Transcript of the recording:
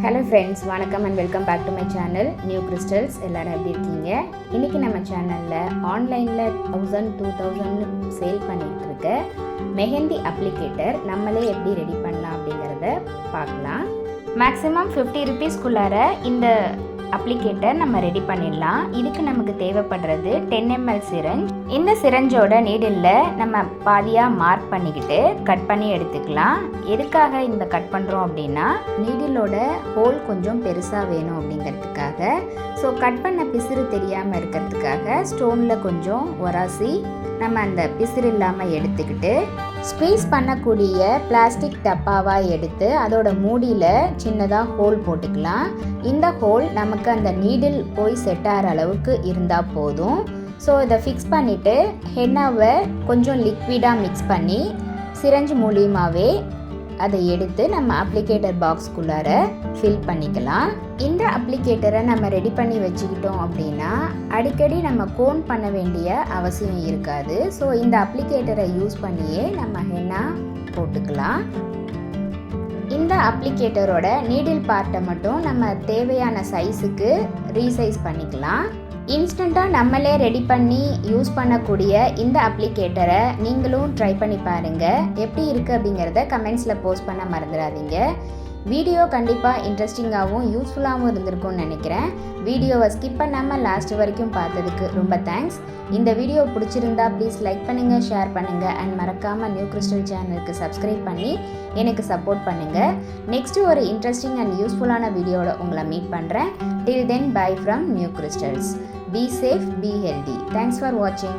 Hello friends, வணக்கம் and welcome back to my channel New Crystals. எல்லாரும் எப்படி இருக்கீங்க? இன்னைக்கு நம்ம சேனல்ல ஆன்லைன்ல 1000-2000 சேல் பண்ணிட்டு இருக்க மெஹந்தி அப்ளிகேட்டர் நம்மளே எப்படி ரெடி பண்ணலாம் அப்படிங்கறத பார்க்கலாம். மேக்ஸिमम 50 rupees குள்ளார இந்த அப்ளிகேட்டர் நம்ம ரெடி பண்ணிடலாம். இதுக்கு நமக்கு தேவைப்படுறது 10 ml சிரஞ்ச். இந்த சிரஞ்சோட நீடில்ல நம்ம பாதியா மார்க் பண்ணிக்கிட்டு கட் பண்ணி எடுத்துக்கலாம். எதுக்காக இந்த கட் பண்ணுறோம் அப்படின்னா நீடிலோட ஹோல் கொஞ்சம் பெருசாக வேணும் அப்படிங்கிறதுக்காக. ஸோ கட் பண்ண பிசிறு தெரியாமல் இருக்கிறதுக்காக ஸ்டோனில் கொஞ்சம் உராசி நம்ம அந்த பிசிறு இல்லாமல் எடுத்துக்கிட்டு ஸ்குவீஸ் பண்ணக்கூடிய பிளாஸ்டிக் டப்பாவாக எடுத்து அதோட மூடியில் சின்னதாக ஹோல் போட்டுக்கலாம். இந்த ஹோல் நமக்கு அந்த நீடில் போய் செட் ஆகிற அளவுக்கு இருந்தால் போதும். ஸோ இதை ஃபிக்ஸ் பண்ணிவிட்டு ஹென்னாவை கொஞ்சம் லிக்விடாக மிக்ஸ் பண்ணி சிரஞ்சு மூலியமாகவே அதை எடுத்து நம்ம அப்ளிகேட்டர் பாக்ஸ்குள்ளார ஃபில் பண்ணிக்கலாம். இந்த அப்ளிகேட்டரை நம்ம ரெடி பண்ணி வச்சுக்கிட்டோம் அப்படின்னா அடிக்கடி நம்ம கோன் பண்ண வேண்டிய அவசியம் இருக்காது. ஸோ இந்த அப்ளிகேட்டரை யூஸ் பண்ணியே நம்ம ஹென்னா போட்டுக்கலாம். இந்த அப்ளிகேட்டரோட நீடில் பார்ட்டை மட்டும் நம்ம தேவையான சைஸுக்கு ரீசைஸ் பண்ணிக்கலாம். இன்ஸ்டண்ட்டாக நம்மளே ரெடி பண்ணி யூஸ் பண்ணக்கூடிய இந்த அப்ளிகேட்டரை நீங்களும் ட்ரை பண்ணி பாருங்கள். எப்படி இருக்குது அப்படிங்கிறத கமெண்ட்ஸில் போஸ்ட் பண்ண மறந்துடாதீங்க. வீடியோ கண்டிப்பாக இன்ட்ரெஸ்டிங்காகவும் யூஸ்ஃபுல்லாகவும் இருந்திருக்கும்னு நினைக்கிறேன். வீடியோவை ஸ்கிப் பண்ணாமல் லாஸ்ட் வரைக்கும் பார்த்ததுக்கு ரொம்ப தேங்க்ஸ். இந்த வீடியோ பிடிச்சிருந்தா ப்ளீஸ் லைக் பண்ணுங்கள், ஷேர் பண்ணுங்கள் அண்ட் மறக்காமல் நியூ கிறிஸ்டல் சேனலுக்கு சப்ஸ்கிரைப் பண்ணி எனக்கு சப்போர்ட் பண்ணுங்கள். நெக்ஸ்ட்டு ஒரு இன்ட்ரெஸ்டிங் அண்ட் யூஸ்ஃபுல்லான வீடியோவோட உங்களை மீட் பண்ணுறேன். Till then, bye from New Crystals. Be safe, be healthy. Thanks for watching.